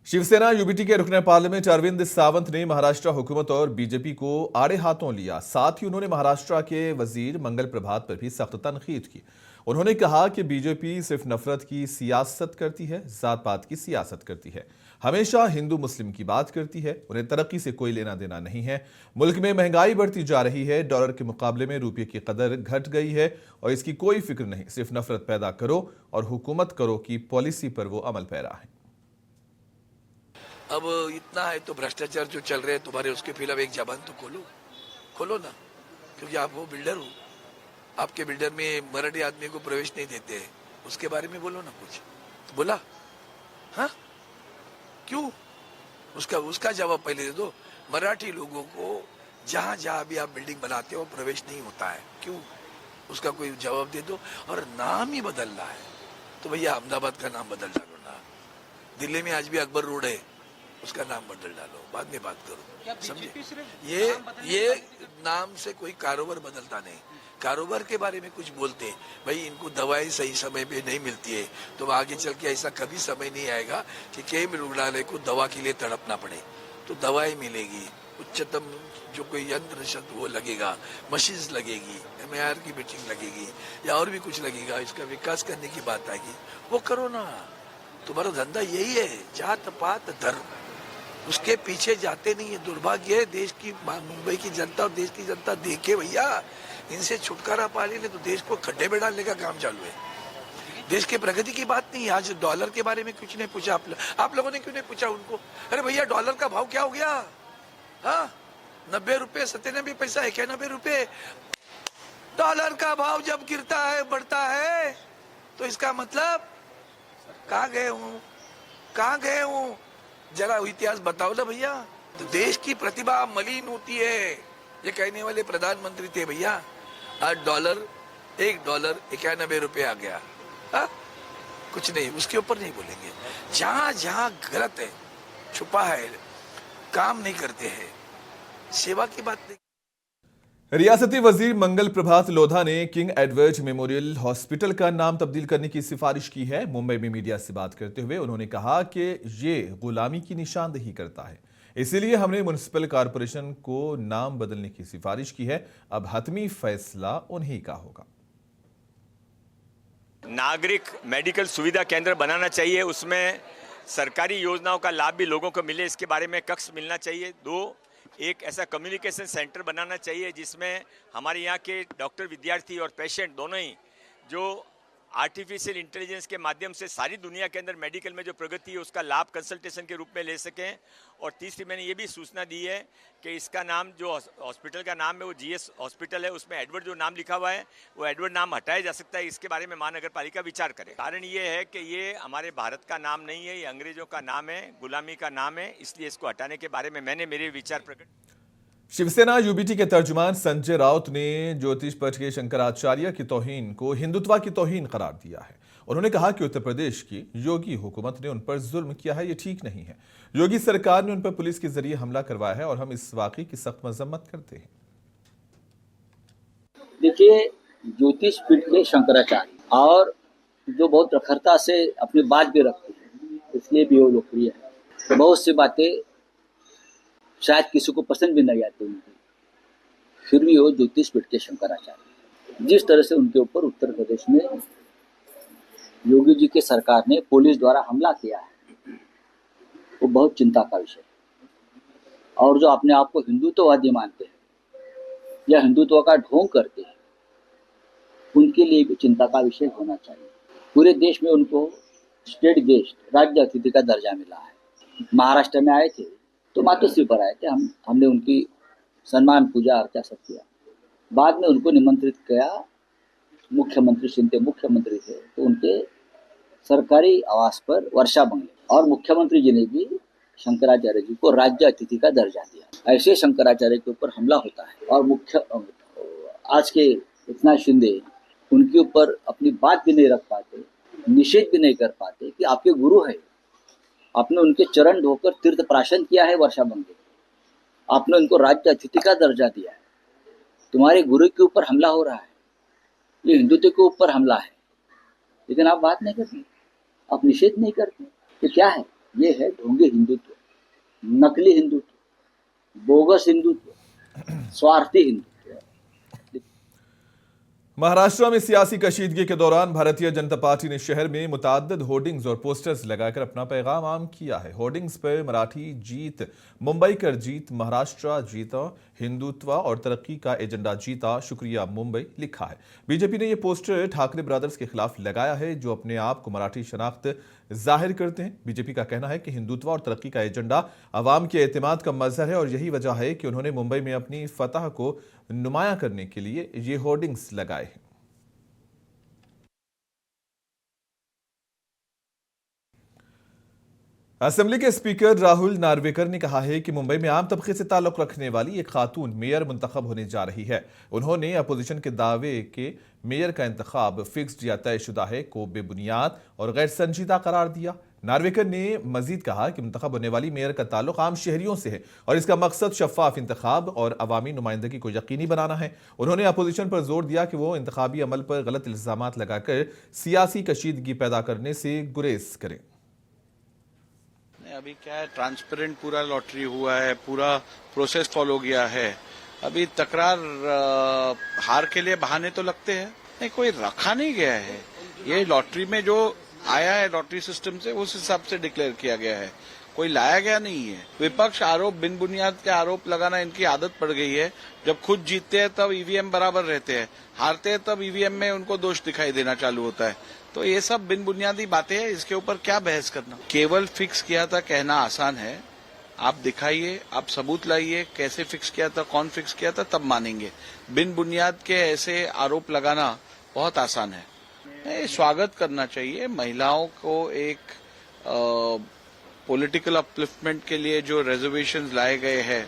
Shiv Sena UBT के रुकन parliament Arvind Sawant ने महाराष्ट्र हुकूमत और बीजेपी को आड़े हाथों लिया। साथ ही उन्होंने महाराष्ट्र के वजीर मंगल प्रभात पर भी सख्त तनकीद की। उन्होंने कहा कि बीजेपी सिर्फ नफरत की सियासत करती है, जात पात की सियासत करती है, हमेशा हिंदू मुस्लिम की बात करती है। उन्हें तरक्की से कोई लेना देना नहीं है। मुल्क में महंगाई बढ़ती जा रही है, डॉलर के मुकाबले में रुपये की कदर घट गई है और इसकी कोई फिक्र नहीं। सिर्फ नफरत पैदा करो और हुकूमत करो की पॉलिसी पर वो अमल पैरा है। अब इतना है तो भ्रष्टाचार जो चल रहे हैं तुम्हारे, उसके खिलाफ एक जबान तो खोलो ना, क्योंकि आप वो बिल्डर हो। आपके बिल्डर में मराठी आदमी को प्रवेश नहीं देते हैं, उसके बारे में बोलो ना कुछ। तो बोला हाँ, क्यों? उसका जवाब पहले दे दो। मराठी लोगों को जहां जहां भी आप बिल्डिंग बनाते हो प्रवेश नहीं होता है, क्यों? उसका कोई जवाब दे दो। और नाम ही बदलना है तो भैया अहमदाबाद का नाम बदल डालो ना। दिल्ली में आज भी अकबर रोड है, उसका नाम बदल डालो, बाद में बात करो। समझे? ये नाम से कोई कारोबार बदलता नहीं। कारोबार के बारे में कुछ बोलते हैं, भाई इनको दवाई सही समय पे नहीं मिलती है, तो आगे चल के ऐसा कभी समय नहीं आएगा कि केम रुग्णालय को दवा के लिए तड़पना पड़े। तो दवाई मिलेगी, उच्चतम जो कोई यंत्र शब्द वो लगेगा, मशीन्स लगेगी, MIR की मीटिंग लगेगी या और भी कुछ लगेगा, इसका विकास करने की बात आएगी, वो करो ना। तुम्हारा धंधा यही है, जात पात धर्म, उसके पीछे जाते नहीं है। दुर्भाग्य है देश की, मुंबई की जनता और देश की जनता देखे भैया, इनसे छुटकारा पा लेने तो देश को खड्डे में डालने का काम चालू है। देश की प्रगति की बात नहीं। आज डॉलर के बारे में कुछ नहीं पूछा आप लोगों ने, क्यों नहीं पूछा उनको? अरे भैया डॉलर का भाव क्या हो गया? हाँ, 90 रुपए 97 पैसा, 91 रुपए। डॉलर का भाव जब गिरता है, बढ़ता है, तो इसका मतलब कहाँ गए हूँ? जरा इतिहास बताओ ना भैया। तो देश की प्रतिभा मलिन होती है, ये कहने वाले प्रधानमंत्री थे भैया। आज $1 91 रुपए आ गया। हा? कुछ नहीं, उसके ऊपर नहीं बोलेंगे। जहां जहां गलत है, छुपा है, काम नहीं करते हैं, सेवा की बात नहीं। रियासती वजीर मंगल प्रभात लोधा ने किंग एडवर्ड मेमोरियल हॉस्पिटल का नाम तब्दील करने की सिफारिश की है। मुंबई में मीडिया से बात करते हुए उन्होंने कहा कि ये गुलामी की निशानदेही करता है, इसीलिए हमने म्युनिसिपल कॉरपोरेशन को नाम बदलने की सिफारिश की है। अब हतमी फैसला उन्हीं का होगा। नागरिक मेडिकल सुविधा केंद्र बनाना चाहिए, उसमें सरकारी योजनाओं का लाभ भी लोगों को मिले, इसके बारे में कक्ष मिलना चाहिए। 2, एक ऐसा कम्युनिकेशन सेंटर बनाना चाहिए जिसमें हमारे यहाँ के डॉक्टर, विद्यार्थी और पेशेंट दोनों ही जो आर्टिफिशियल इंटेलिजेंस के माध्यम से सारी दुनिया के अंदर मेडिकल में जो प्रगति है उसका लाभ कंसल्टेशन के रूप में ले सकें। और तीसरी मैंने ये भी सूचना दी है कि इसका नाम, जो हॉस्पिटल का नाम है वो GS हॉस्पिटल है, उसमें एडवर्ड जो नाम लिखा हुआ है वो एडवर्ड नाम हटाया जा सकता है। इसके बारे में महानगर पालिका विचार करे। कारण ये है कि ये हमारे भारत का नाम नहीं है, ये अंग्रेजों का नाम है, गुलामी का नाम है, इसलिए इसको हटाने के बारे में मैंने मेरे विचार प्रकट। शिवसेना यूबीटी के तर्जुमान संजय राउत ने ज्योतिष पठ के शंकराचार्य की तौहीन को हिंदुत्व की तौहीन करार दिया है। उन्होंने कहा कि उत्तर प्रदेश की योगी हुकूमत ने उन पर जुल्म किया है, ये ठीक नहीं है। योगी सरकार ने उन पर पुलिस के जरिए हमला करवाया है और हम इस वाकई की सख्त मजम्मत करते हैं। देखिए, ज्योतिष पीठ के शंकराचार्य और जो बहुत प्रखरता से अपनी बात भी रखते हैं, इसलिए भी वो लोकप्रिय है। तो बहुत सी बातें शायद किसी को पसंद भी नहीं आती उनकी, फिर भी वो ज्योतिष पीठ के शंकराचार्य। जिस तरह से उनके ऊपर उत्तर प्रदेश में योगी जी के सरकार ने पुलिस द्वारा हमला किया है, वो बहुत चिंता का विषय है। और जो अपने आप को हिंदुत्ववादी मानते हैं या हिंदुत्व का ढोंग करते हैं, उनके लिए भी चिंता का विषय होना चाहिए। पूरे देश में उनको स्टेट गेस्ट, राज्य अतिथि का दर्जा मिला है। महाराष्ट्र में आए थे तो मातोश्री पर आए थे, हमने उनकी सम्मान, पूजा अर्चा सब किया। बाद में उनको निमंत्रित किया, मुख्यमंत्री शिंदे मुख्यमंत्री थे तो उनके सरकारी आवास पर वर्षा बंगले, और मुख्यमंत्री जी ने भी शंकराचार्य जी को राज्य अतिथि का दर्जा दिया। ऐसे शंकराचार्य के ऊपर हमला होता है और आज के एकनाथ शिंदे उनके ऊपर अपनी बात भी नहीं रख पाते, निषेध भी नहीं कर पाते कि आपके गुरु है। आपने उनके चरण धोकर तीर्थ प्राशन किया है वर्षा बंगले, आपने उनको राज्य अतिथि का दर्जा दिया है, तुम्हारे गुरु के ऊपर हमला हो रहा है, ये हिंदुत्व के ऊपर हमला है, लेकिन आप बात नहीं करते, आप निषेध नहीं करते। तो क्या है, ये है ढोंगी हिंदुत्व, नकली हिंदुत्व, बोगस हिंदुत्व, स्वार्थी हिंदुत्व। महाराष्ट्र में सियासी कशीदगी के दौरान भारतीय जनता पार्टी ने शहर में मुतअद्दिद होर्डिंग्स और पोस्टर्स लगाकर अपना पैगाम आम किया है। होर्डिंग्स पर मराठी जीत, मुंबई कर जीत, महाराष्ट्र जीता, हिंदुत्व और तरक्की का एजेंडा जीता, शुक्रिया मुंबई लिखा है। बीजेपी ने यह पोस्टर ठाकरे ब्रदर्स के खिलाफ लगाया है, जो अपने आप को मराठी शनाख्त जाहिर करते हैं। बीजेपी का कहना है कि हिंदुत्व और तरक्की का एजेंडा अवाम के एतमाद का मजहर है और यही वजह है कि उन्होंने मुंबई में अपनी फतह को नुमाया करने के लिए ये होर्डिंग्स लगाए हैं। असेंबली के स्पीकर राहुल नार्वेकर ने कहा है कि मुंबई में आम तबके से ताल्लुक रखने वाली एक खातून मेयर मुंतखब होने जा रही है। उन्होंने अपोजिशन के दावे के मेयर का इंतखाब फिक्स्ड या तयशुदा है को बेबुनियाद और गैर संजीदा करार दिया। नार्वेकर ने मजीद कहा कि मुंतखब होने वाली मेयर का ताल्लुक आम शहरियों से है और इसका मकसद शफाफ इंतखाब और अवामी नुमाइंदगी को यकीनी बनाना है। उन्होंने अपोजिशन पर जोर दिया कि वो इंतखाबी अमल पर गलत इल्जामात लगाकर सियासी कशीदगी पैदा करने से गुरेज करें। अभी क्या है, ट्रांसपेरेंट पूरा लॉटरी हुआ है, पूरा प्रोसेस फॉलो किया है। अभी तकरार हार के लिए बहाने तो लगते हैं, नहीं कोई रखा नहीं गया है। ये लॉटरी में जो आया है लॉटरी सिस्टम से उस हिसाब से डिक्लेयर किया गया है, कोई लाया गया नहीं है। विपक्ष आरोप, बिन बुनियाद के आरोप लगाना इनकी आदत पड़ गई है। जब खुद जीतते हैं तब ईवीएम बराबर रहते हैं, हारते हैं तब ईवीएम में उनको दोष दिखाई देना चालू होता है। तो ये सब बिन बुनियादी बातें हैं, इसके ऊपर क्या बहस करना। केवल फिक्स किया था कहना आसान है, आप दिखाइए, आप सबूत लाइए, कैसे फिक्स किया था, कौन फिक्स किया था, तब मानेंगे। बिन बुनियाद के ऐसे आरोप लगाना बहुत आसान है। स्वागत करना चाहिए महिलाओं को एक पॉलिटिकल अपलिफ्टमेंट के लिए जो रिजर्वेशंस लाए गए हैं,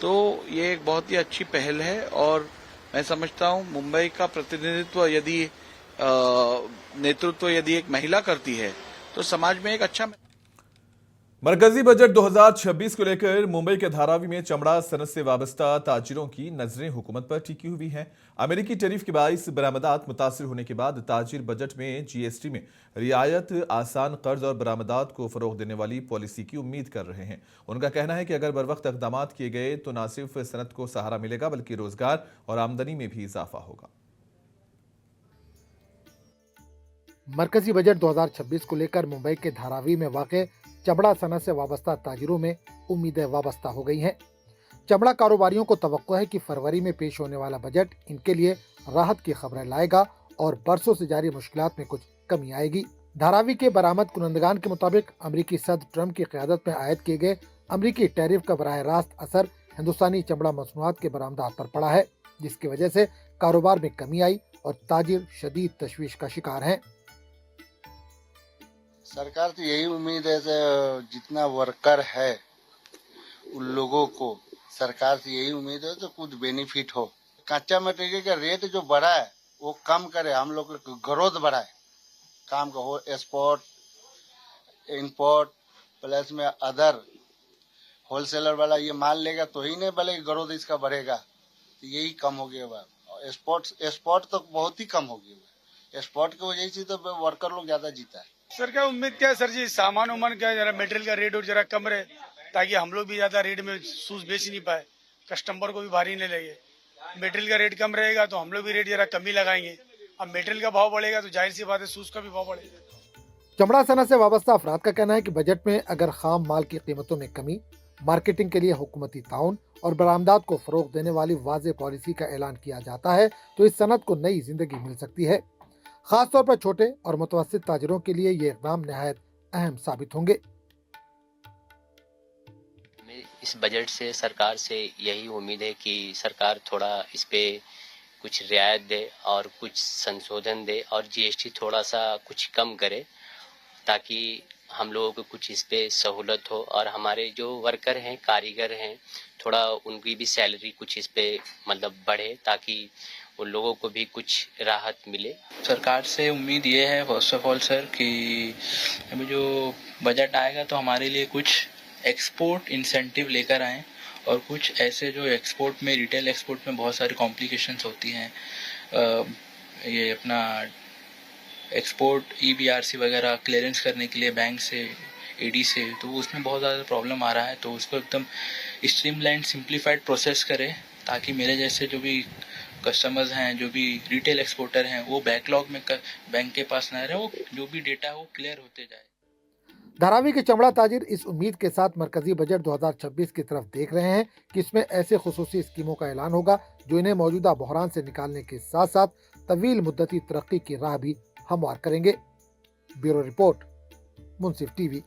तो ये एक बहुत ही अच्छी पहल है। और मैं समझता हूं मुंबई का प्रतिनिधित्व यदि नेतृत्व यदि एक महिला करती है तो समाज में एक अच्छा। मरकजी बजट 2026 को लेकर मुंबई के धारावी में चमड़ा सनत से वाबस्ता ताजिरों की नजरें हुकूमत पर टिकी हुई हैं। अमेरिकी टैरिफ के बाइस बरामदात मुतासिर होने के बाद ताजिर बजट में जीएसटी में रियायत, आसान कर्ज और बरामदात को फरोग देने वाली पॉलिसी की उम्मीद कर रहे हैं। उनका कहना है कि अगर बर वक्त इकदाम किए गए तो न सिर्फ सनत को सहारा मिलेगा बल्कि रोजगार और आमदनी में भी इजाफा होगा। मरकजी बजट 2026 को लेकर मुंबई के धारावी में वाक़े चमड़ा सनत से वाबस्ता ताजिरों में उम्मीदें वाबस्ता हो गई हैं। चमड़ा कारोबारियों को तवक्को है कि फरवरी में पेश होने वाला बजट इनके लिए राहत की खबरें लाएगा और बरसों से जारी मुश्किलात में कुछ कमी आएगी। धारावी के बरामद कुनंदगान के मुताबिक अमरीकी सदर ट्रंप की क़यादत में आयद किए गए अमरीकी टैरिफ का बराह रास्त असर हिंदुस्तानी चमड़ा मसनूआत के बरामदात पर पड़ा है, जिसकी वजह से कारोबार में कमी आई और ताजिर शदीद तशवीश का शिकार हैं। सरकार तो यही उम्मीद है कि जितना वर्कर है उन लोगों को सरकार से यही उम्मीद है तो कुछ बेनिफिट हो। कच्चा मटेरियल का रेट जो बढ़ा है वो कम करे, हम लोग ग्रोथ बढ़ाए, काम का हो, एक्सपोर्ट, इंपोर्ट, प्लस में अदर होलसेलर वाला ये माल लेगा तो ही नहीं भले ग्रोथ इसका बढ़ेगा। तो यही कम हो गया। एक्सपोर्ट तो बहुत ही कम हो गया। एक्सपोर्ट की वजह से तो वर्कर लोग ज्यादा जीता है। सर क्या उम्मीद क्या है सर जी, सामान उमान क्या जरा मटेरियल का रेट और जरा कम रहे ताकि हम लोग भी ज्यादा रेट में शूज बेच नहीं पाए, कस्टमर को भी भारी नहीं लगे। मटेरियल का रेट कम रहेगा तो हम लोग भी रेट जरा कम ही लगाएंगे। अब मटेरियल का भाव बढ़ेगा तो जाहिर सी बात है शूज का भी भाव बढ़ेगा। चमड़ा सनत से वाबस्ता अफराद का कहना है कि बजट में अगर खाम माल की कीमतों में कमी, मार्केटिंग के लिए हुकूमती ताउन और बरामदात को फरोग देने वाली वाज़ेह पॉलिसी का ऐलान किया जाता है तो इस सनत को नई जिंदगी मिल सकती है। खासतौर पर छोटे और मुतवस्सित ताजिरों के लिए ये इक़दाम नहायत अहम साबित होंगे। इस बजट से सरकार से यही उम्मीद है कि सरकार थोड़ा इस पे कुछ रियायत दे और कुछ संशोधन दे और जीएसटी थोड़ा सा कुछ कम करे ताकि हम लोगों को कुछ इस पे सहूलत हो और हमारे जो वर्कर हैं, कारीगर हैं, थोड़ा उनकी भी सैलरी कुछ इस पे मतलब बढ़े ताकि उन लोगों को भी कुछ राहत मिले। सरकार से उम्मीद ये है फर्स्ट ऑफ ऑल सर कि अभी जो बजट आएगा तो हमारे लिए कुछ एक्सपोर्ट इंसेंटिव लेकर आएँ और कुछ ऐसे जो एक्सपोर्ट में, रिटेल एक्सपोर्ट में बहुत सारी कॉम्प्लिकेशंस होती हैं, ये अपना एक्सपोर्ट EBRC वगैरह क्लियरेंस करने के लिए बैंक से एडी से, तो उसमें बहुत ज़्यादा प्रॉब्लम आ रहा है। तो उसको एकदम स्ट्रीमलाइन सिंप्लीफाइड प्रोसेस करे, ताकि मेरे जैसे जो भी कस्टमर्स हैं, जो भी रिटेल एक्सपोर्टर हैं, वो बैकलॉग में बैंक के पास ना रहे, वो जो भी डेटा है वो क्लियर होते जाए। धारावी के चमड़ा ताजिर इस उम्मीद के साथ मरकजी बजट 2026 की तरफ देख रहे हैं कि इसमें ऐसे खुसूसी स्कीमों का ऐलान होगा जो इन्हें मौजूदा बहरान से निकालने के साथ साथ तवील मुद्दती तरक्की की राह भी हमवार करेंगे। ब्यूरो रिपोर्ट, मुंसिफ टीवी।